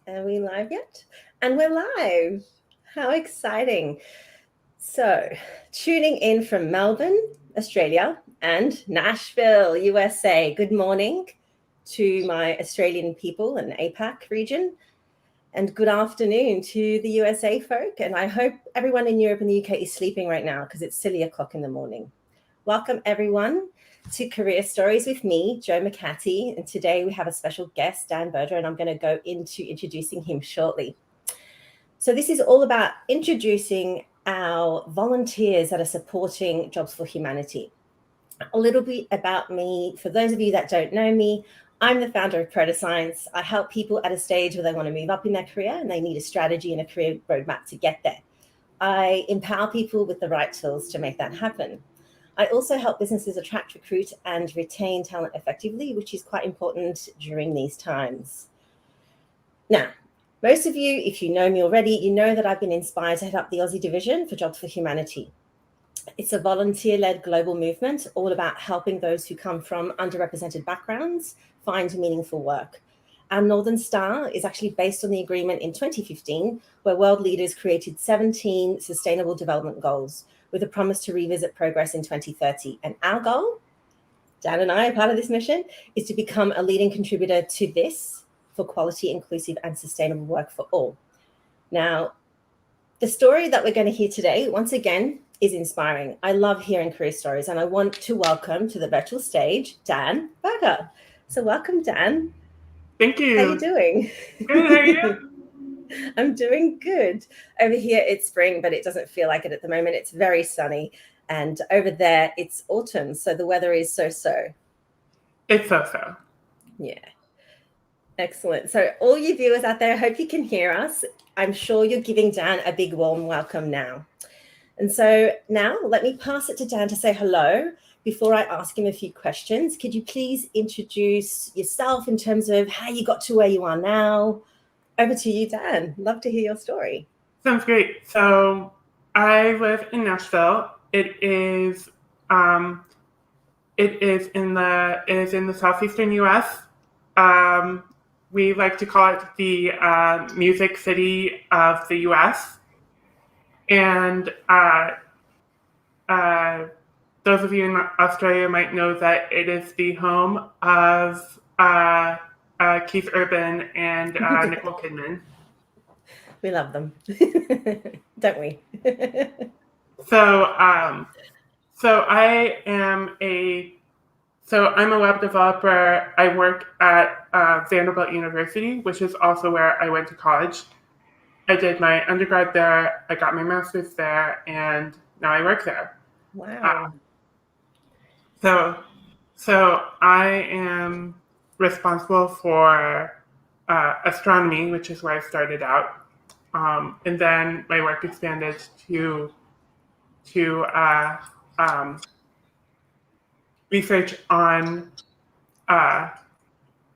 Are we live yet? And we're live. How exciting. So, tuning in from Melbourne, Australia, and Nashville, USA. Good morning to my Australian people and APAC region, and good afternoon to the USA folk. And I hope everyone in Europe and the UK is sleeping right now because it's silly o'clock in the morning. Welcome, everyone, to Career Stories with me, Jo McCarthy. And today we have a special guest, Dan Berger, and I'm going to go into introducing him shortly. So this is all about introducing our volunteers that are supporting Jobs for Humanity. A little bit about me. For those of you that don't know me, I'm the founder of Proto-Science. I help people at a stage where they want to move up in their career and they need a strategy and a career roadmap to get there. I empower people with the right tools to make that happen. I also help businesses attract, recruit, and retain talent effectively, which is quite important during these times. Now, most of you, if you know me already, you know that I've been inspired to head up the Aussie division for Jobs for Humanity. It's a volunteer-led global movement all about helping those who come from underrepresented backgrounds find meaningful work. Our Northern Star is actually based on the agreement in 2015, where world leaders created 17 sustainable development goals with a promise to revisit progress in 2030. And our goal, Dan and I are part of this mission, is to become a leading contributor to this for quality, inclusive, and sustainable work for all. Now, the story that we're going to hear today, once again, is inspiring. I love hearing career stories, and I want to welcome to the virtual stage, Dan Berger. So welcome, Dan. Thank you. How are you doing? Good, how are you? I'm doing good. Over here, it's spring, but it doesn't feel like it at the moment. It's very sunny. And over there, it's autumn. So the weather is so-so. It's so-so. Yeah. Excellent. So all you viewers out there, I hope you can hear us. I'm sure you're giving Dan a big warm welcome now. And so now let me pass it to Dan to say hello. Before I ask him a few questions, could you please introduce yourself in terms of how you got to where you are now? Over to you, Dan. Love to hear your story. Sounds great. So I live in Nashville. It is in the southeastern U.S. We like to call it the music city of the U.S. And those of you in Australia might know that it is the home of Keith Urban and Nicole Kidman. We love them, don't we? I'm a web developer. I work at Vanderbilt University, which is also where I went to college. I did my undergrad there. I got my master's there, and now I work there. Wow. So I am responsible for astronomy, which is where I started out. And then my work expanded to research on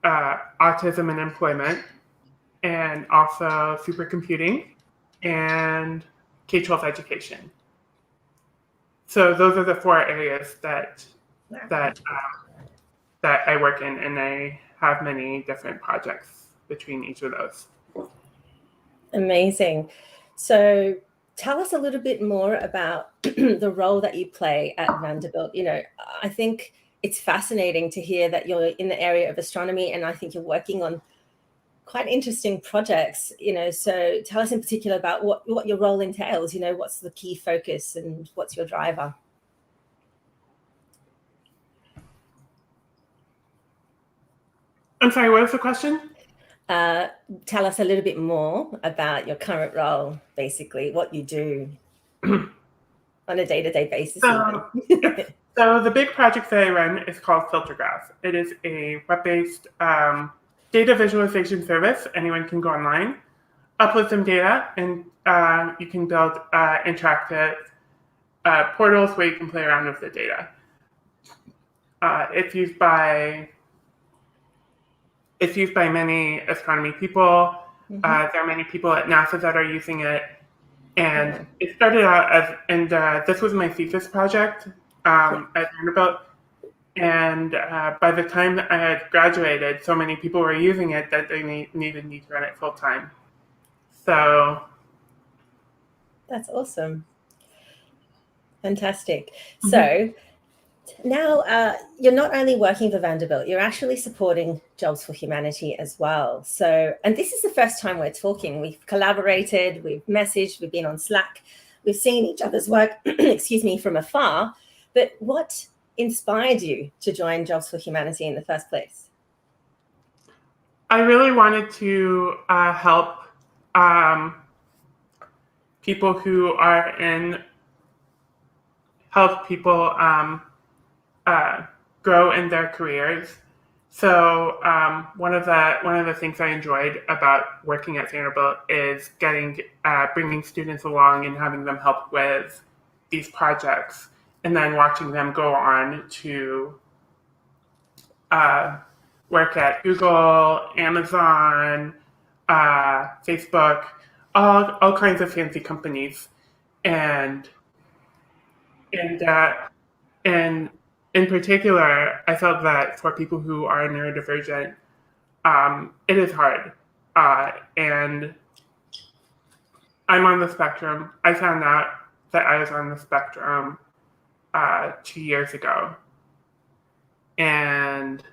autism and employment, and also supercomputing and K-12 education. So those are the 4 areas that I work in, and I have many different projects between each of those. Amazing. So tell us a little bit more about the role that you play at Vanderbilt. You know, I think it's fascinating to hear that you're in the area of astronomy, and I think you're working on quite interesting projects, you know, so tell us in particular about what your role entails, you know, what's the key focus and what's your driver? I'm sorry, what was the question? Tell us a little bit more about your current role, basically, what you do on a day-to-day basis. So the big project that I run is called FilterGraph. It is a web-based data visualization service. Anyone can go online, upload some data, and you can build interactive portals where you can play around with the data. It's used by many astronomy people. Mm-hmm. There are many people at NASA that are using it. And it started out as, this was my thesis project at Vanderbilt. And by the time that I had graduated, so many people were using it that they needed me to run it full time. So That's awesome. Fantastic. mm-hmm. So now you're not only working for Vanderbilt, you're actually supporting Jobs for Humanity as well. So, and this is the first time we're talking. We've collaborated, we've messaged, we've been on Slack, we've seen each other's work, excuse me, from afar. But what inspired you to join Jobs for Humanity in the first place? I really wanted to help people who are in help people grow in their careers. So one of the things I enjoyed about working at Vanderbilt is bringing students along and having them help with these projects, and then watching them go on to work at Google, Amazon, Facebook, all kinds of fancy companies, and and and in particular, I felt that for people who are neurodivergent, it is hard. And I'm on the spectrum. I found out that I was on the spectrum 2 years ago, and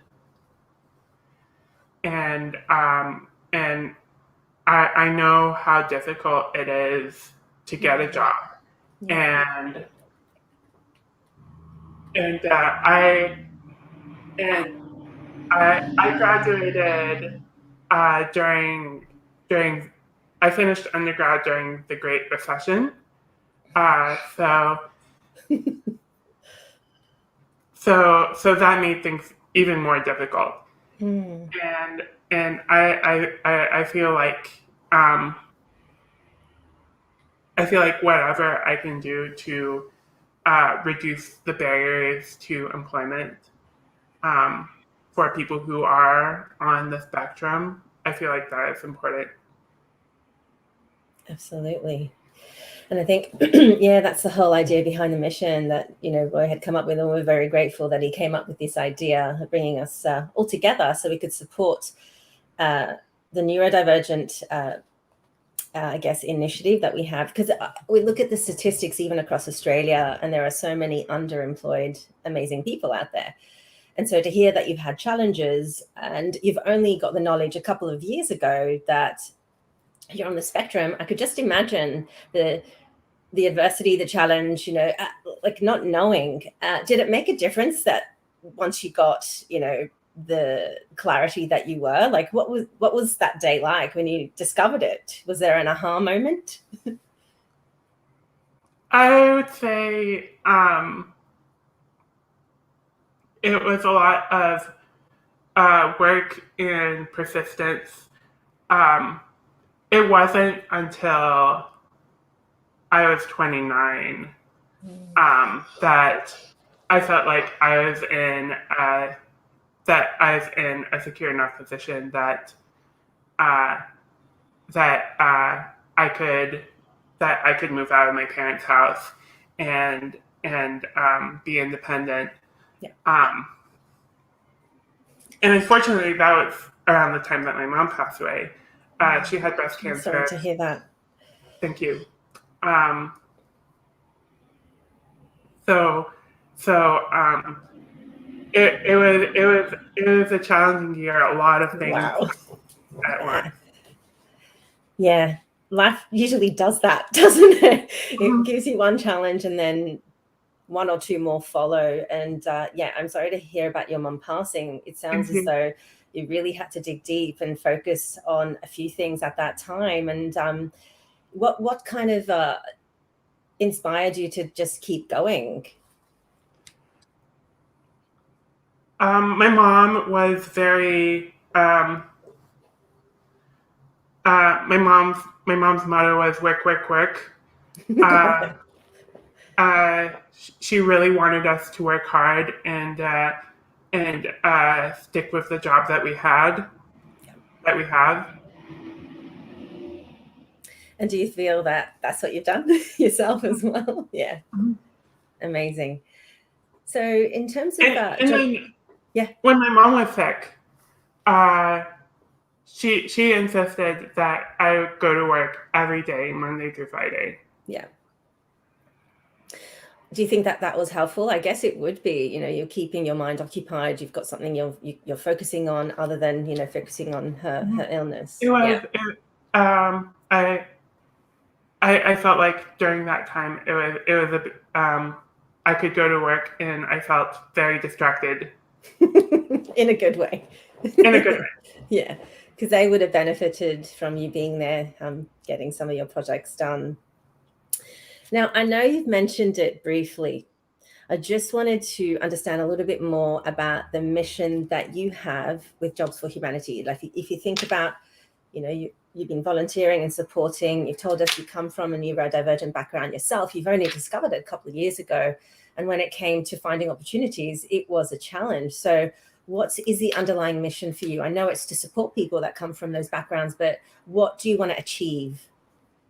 and I know how difficult it is to get a job, and and and I graduated during I finished undergrad during the Great Recession. So that made things even more difficult. And I feel like whatever I can do to reduce the barriers to employment for people who are on the spectrum, I feel like that is important. Absolutely. And I think, yeah, that's the whole idea behind the mission that, Roy had come up with, and we're very grateful that he came up with this idea of bringing us all together so we could support the neurodivergent, I guess, initiative that we have. Because we look at the statistics even across Australia, and there are so many underemployed, amazing people out there. And so to hear that you've had challenges and you've only got the knowledge a couple of years ago that you're on the spectrum, I could just imagine the adversity, the challenge, like not knowing. Did it make a difference that once you got, the clarity that you were? Like, what was that day like when you discovered it? Was there an aha moment? I would say it was a lot of work and persistence. It wasn't until I was 29 that I felt like I was in a secure enough position that I could move out of my parents' house and be independent. Yeah. And unfortunately, that was around the time that my mom passed away. She had breast cancer. Sorry to hear that. Thank you. It was a challenging year. A lot of things at once. Yeah, life usually does that, doesn't it? It gives you one challenge and then one or two more follow. And yeah, I'm sorry to hear about your mum passing. It sounds as though you really had to dig deep and focus on a few things at that time. And what kind of inspired you to just keep going? My mom was very. My mom's motto was work, work, work. She really wanted us to work hard and stick with the job that we have. And do you feel that that's what you've done yourself as well? Yeah. Amazing. So in terms of And then yeah, when my mom was sick, she insisted that I would go to work every day, Monday through Friday. yeah. Do you think that that was helpful? I guess it would be. You're keeping your mind occupied. You've got something you're focusing on other than focusing on her illness. It Yeah, was. I felt like during that time it was I could go to work and I felt very distracted in a good way. in a good way. Yeah, because they would have benefited from you being there, getting some of your projects done. Now, I know you've mentioned it briefly. I just wanted to understand a little bit more about the mission that you have with Jobs for Humanity. Like, if you think about, you've been volunteering and supporting. You've told us you come from a neurodivergent background yourself. You've only discovered it a couple of years ago. And when it came to finding opportunities, it was a challenge. So what is the underlying mission for you? I know it's to support people that come from those backgrounds, but what do you want to achieve?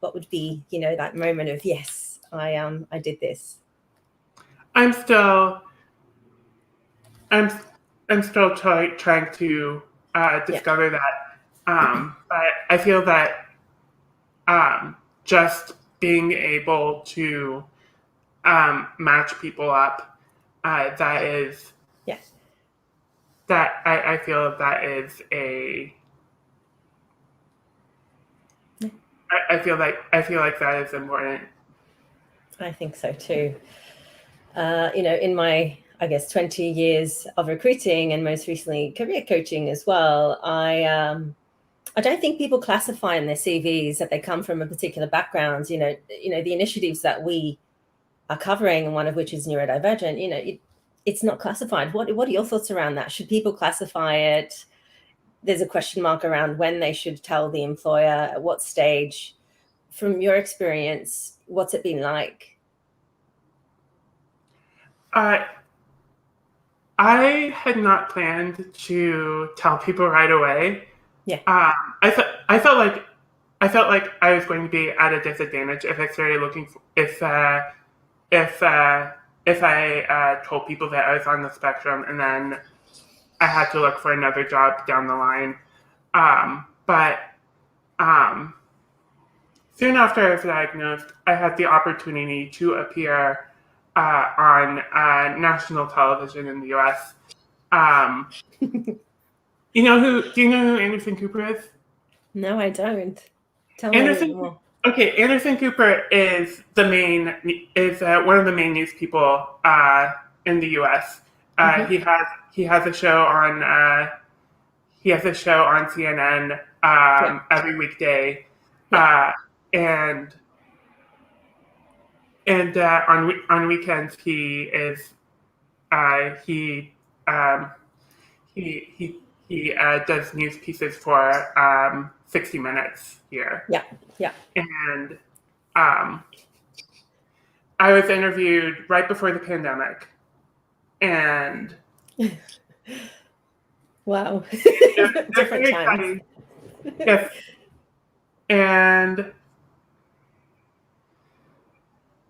What would be, that moment of, yes, I did this? I'm still I'm I'm still trying to Yeah, discover that. But I feel that just being able to match people up, that is yeah. that I feel that is a I feel like that is important. I think so too. In my, I guess, 20 years of recruiting and most recently career coaching as well, I don't think people classify in their CVs that they come from a particular background. The initiatives that we are covering, and one of which is neurodivergent. It's not classified. What are your thoughts around that? Should people classify it? There's a question mark around when they should tell the employer, at what stage. From your experience, what's it been like? Uh, I had not planned to tell people right away. Yeah, I felt I felt like I was going to be at a disadvantage if I started looking for, if if I told people that I was on the spectrum and then I had to look for another job down the line. But um, soon after I was diagnosed, I had the opportunity to appear on national television in the U.S. Um, Do you know who Anderson Cooper is? no, I don't. Tell me a little bit Anderson. more. Okay, Anderson Cooper is one of the main news people in the U.S. Mm-hmm. He has a show on CNN Yeah, every weekday, yeah. uh, and on weekends uh, he um, he does news pieces for 60 Minutes here, Yeah, yeah. and um, I was interviewed right before the pandemic, and Wow. it was Different very times. exciting. Yes, and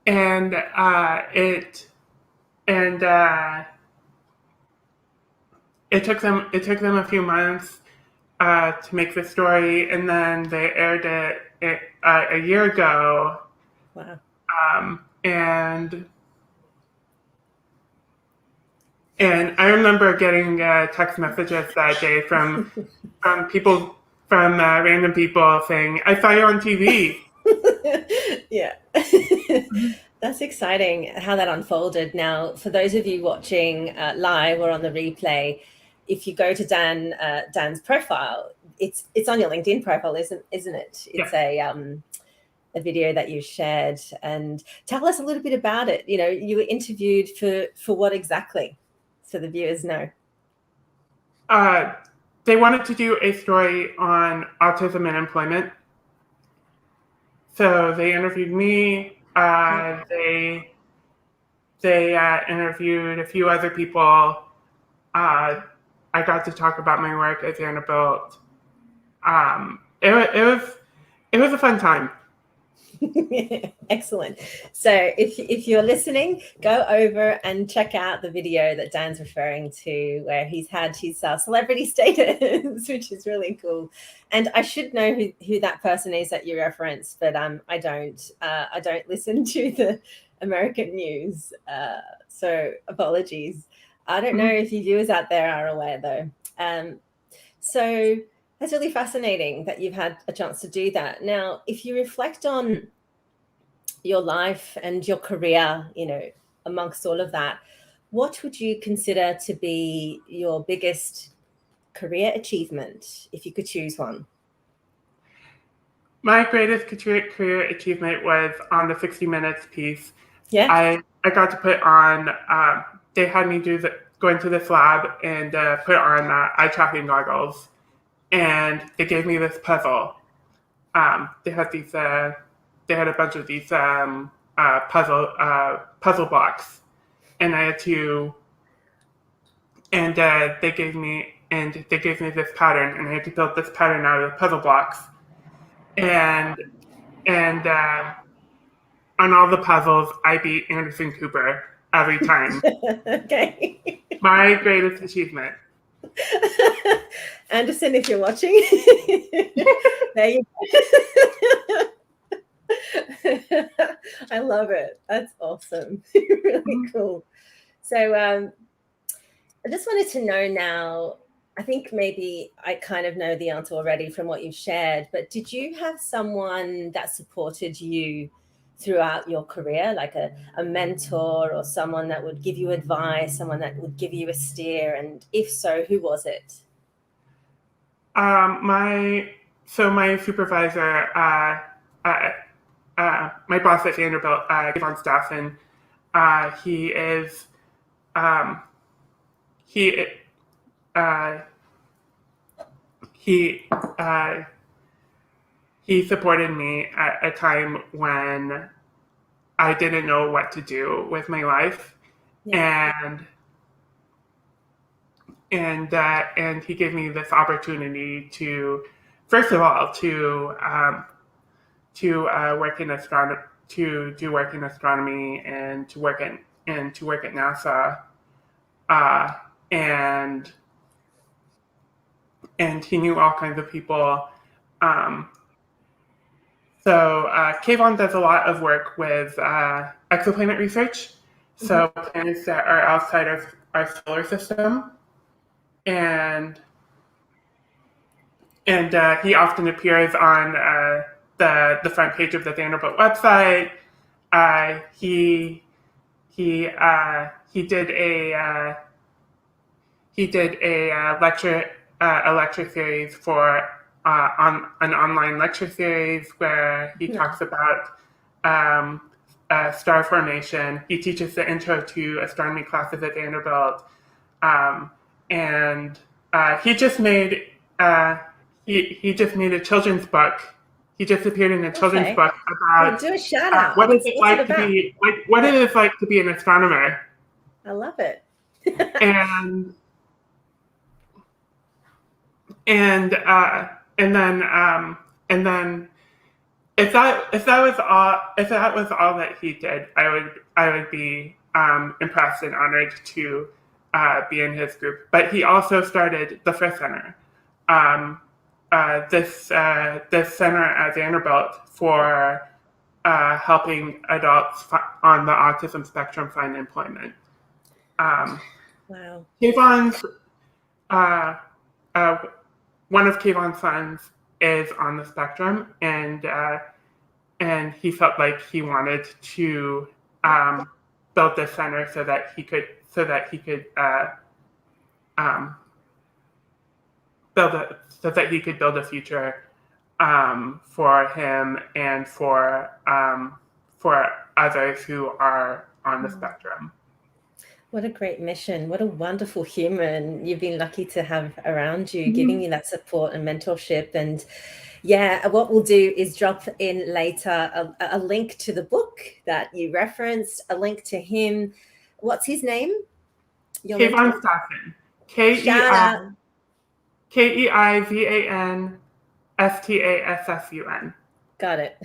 and it and it took them a few months to make the story, and then they aired it a year ago, Wow. and I remember getting text messages that day from people from random people saying, "I saw you on TV." Yeah. That's exciting how that unfolded. Now, for those of you watching live or on the replay, if you go to Dan's profile, it's on your LinkedIn profile, isn't it? Yeah. It's a video that you shared. And tell us a little bit about it. You were interviewed for what exactly, so the viewers know. They wanted to do a story on autism and employment. So they interviewed me. They interviewed a few other people. I got to talk about my work at Vanderbilt. It was a fun time. Excellent. So if you're listening, go over and check out the video that Dan's referring to, where he's had his celebrity status, which is really cool. And I should know who that person is that you referenced, but I don't. I don't listen to the American news, so apologies. I don't know if you viewers out there are aware though. So that's really fascinating that you've had a chance to do that. Now, if you reflect on your life and your career, amongst all of that, what would you consider to be your biggest career achievement, if you could choose one? My greatest career achievement was on the 60 Minutes piece. Yeah. I got to put on, they had me go into this lab and put on eye tracking goggles. And they gave me this puzzle. They had a bunch of these puzzle blocks. And I had to, and they gave me this pattern, and I had to build this pattern out of the puzzle blocks. And on all the puzzles, I beat Anderson Cooper every time. Okay. My greatest achievement. Anderson, if you're watching, there you go. I love it. That's awesome. Really cool. So I just wanted to know now, I think maybe I kind of know the answer already from what you've shared, but did you have someone that supported you throughout your career, like a mentor or someone that would give you advice, someone that would give you a steer? And if so, who was it? My supervisor, my boss at Vanderbilt, Yvonne Staffen, he supported me at a time when I didn't know what to do with my life, and he gave me this opportunity to, first of all, to work in astronomy, to work in astronomy, and to work at NASA, and he knew all kinds of people. So Kayvon does a lot of work with exoplanet research, so planets that are outside of our solar system, and he often appears on the front page of the Vanderbilt website. He did a lecture series for on an online lecture series where he talks about star formation. He teaches the intro to astronomy classes at Vanderbilt, and he just made he just made a children's book. He just appeared in a children's book about do a shout out. What is it like to be an astronomer? I love it. and then if that was all that he did, I would be impressed and honored to be in his group. But he also started the First Center, this center at Vanderbilt for helping adults on the autism spectrum find employment. Wow. Kayvon's one of Kayvon's sons is on the spectrum, and he felt like he wanted to build this center so that he could build a future for him and for others who are on the spectrum. What a great mission. What a wonderful human you've been lucky to have around you, giving you that support and mentorship. And yeah, what we'll do is drop in later a link to the book that you referenced, a link to him. What's his name? Kayvon Staffen. KEIVAN STASSUN. Got it.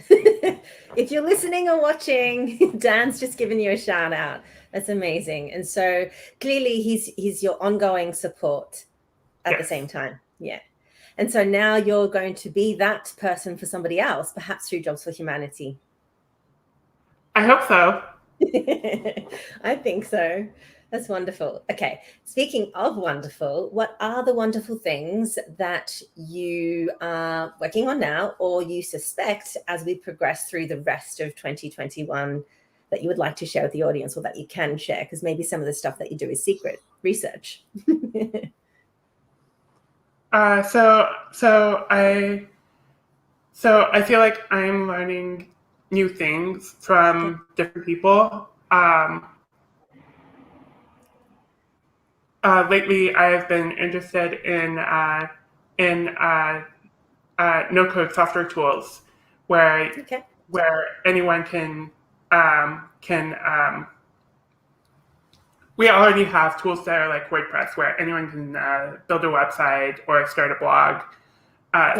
If you're listening or watching, Dan's just given you a shout out. That's amazing. And so clearly he's your ongoing support at the Yes. same time. Yeah. And so now you're going to be that person for somebody else, perhaps through Jobs for Humanity. I hope so. I think so. That's wonderful. Okay. Speaking of wonderful, what are the wonderful things that you are working on now or you suspect as we progress through the rest of 2021 that you would like to share with the audience or that you can share? Because maybe some of the stuff that you do is secret research. So I feel like I'm learning new things from different people. Lately, I've been interested in no-code software tools, where Okay. where anyone can. We already have tools that are like WordPress, where anyone can build a website or start a blog.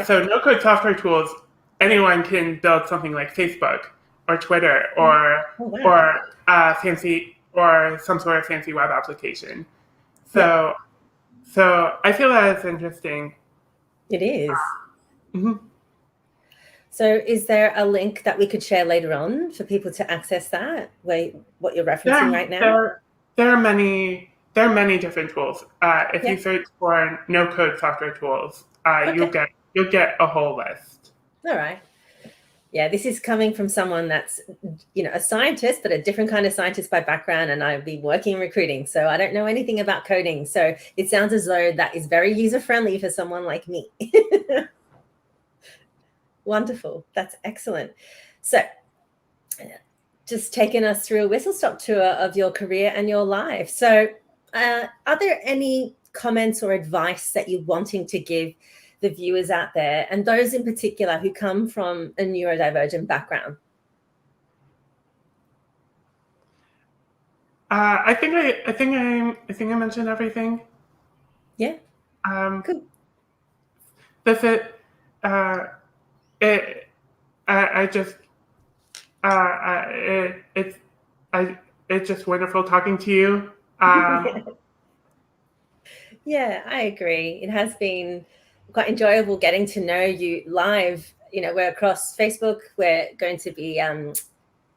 So no-code software tools, anyone can build something like Facebook or Twitter or fancy or some sort of fancy web application. So I feel that it's interesting. It is. Mm-hmm. So is there a link that we could share later on for people to access that, what you're referencing right now? There are many different tools. If you search for no-code software tools, you'll get a whole list. All right. Yeah, this is coming from someone that's, a scientist, but a different kind of scientist by background, and I've been working in recruiting, so I don't know anything about coding. So it sounds as though that is very user-friendly for someone like me. Wonderful. That's excellent. So just taking us through a whistle-stop tour of your career and your life. So are there any comments or advice that you're wanting to give the viewers out there, and those in particular who come from a neurodivergent background? I think I mentioned everything. Yeah. Cool. That's it. It's just wonderful talking to you. Yeah, I agree. It has been quite enjoyable getting to know you live. We're across Facebook. We're going to be on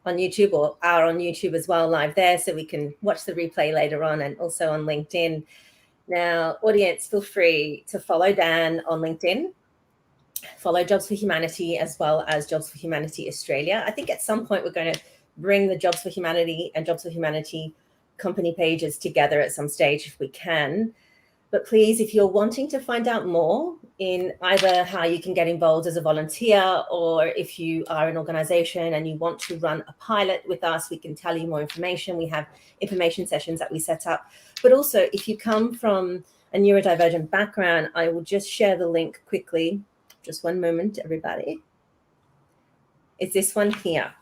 YouTube, or are on YouTube as well, live there, so we can watch the replay later on, and also on LinkedIn. Now, audience, feel free to follow Dan on LinkedIn, follow Jobs for Humanity as well as Jobs for Humanity Australia. I think at some point we're going to bring the Jobs for Humanity and Jobs for Humanity company pages together at some stage if we can. But please, if you're wanting to find out more in either how you can get involved as a volunteer, or if you are an organization and you want to run a pilot with us, we can tell you more information. We have information sessions that we set up. But also, if you come from a neurodivergent background, I will just share the link quickly. Just one moment, everybody. It's this one here.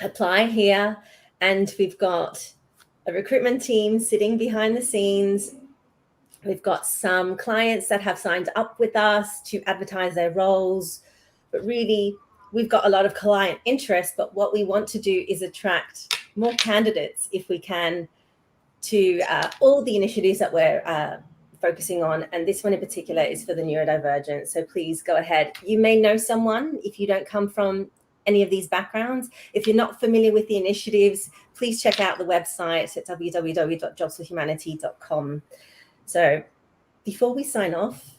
Apply here. And we've got a recruitment team sitting behind the scenes. We've got some clients that have signed up with us to advertise their roles, but really we've got a lot of client interest. But what we want to do is attract more candidates, if we can, to all the initiatives that we're focusing on. And this one in particular is for the neurodivergent. So please go ahead. You may know someone if you don't come from any of these backgrounds. If you're not familiar with the initiatives, please check out the website at www.jobsforhumanity.com. So before we sign off,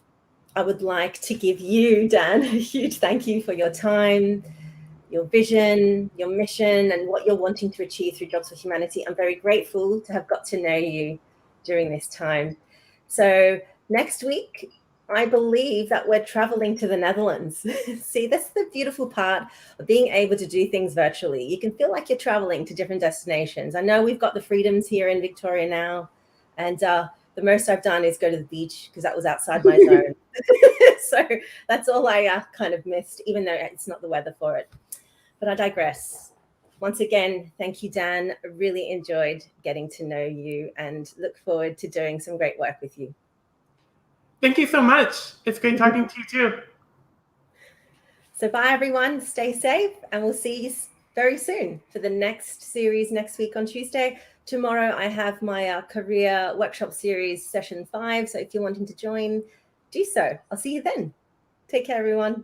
I would like to give you, Dan, a huge thank you for your time, your vision, your mission, and what you're wanting to achieve through Jobs for Humanity. I'm very grateful to have got to know you during this time. So next week, I believe that we're traveling to the Netherlands. See, that's the beautiful part of being able to do things virtually. You can feel like you're traveling to different destinations. I know we've got the freedoms here in Victoria now, and the most I've done is go to the beach because that was outside my zone. So that's all I kind of missed, even though it's not the weather for it. But I digress. Once again, thank you, Dan. I really enjoyed getting to know you and look forward to doing some great work with you. Thank you so much. It's great talking to you too. So bye, everyone. Stay safe, and we'll see you very soon for the next series next week on Tuesday. Tomorrow, I have my career workshop series, session 5. So if you're wanting to join, do so. I'll see you then. Take care, everyone.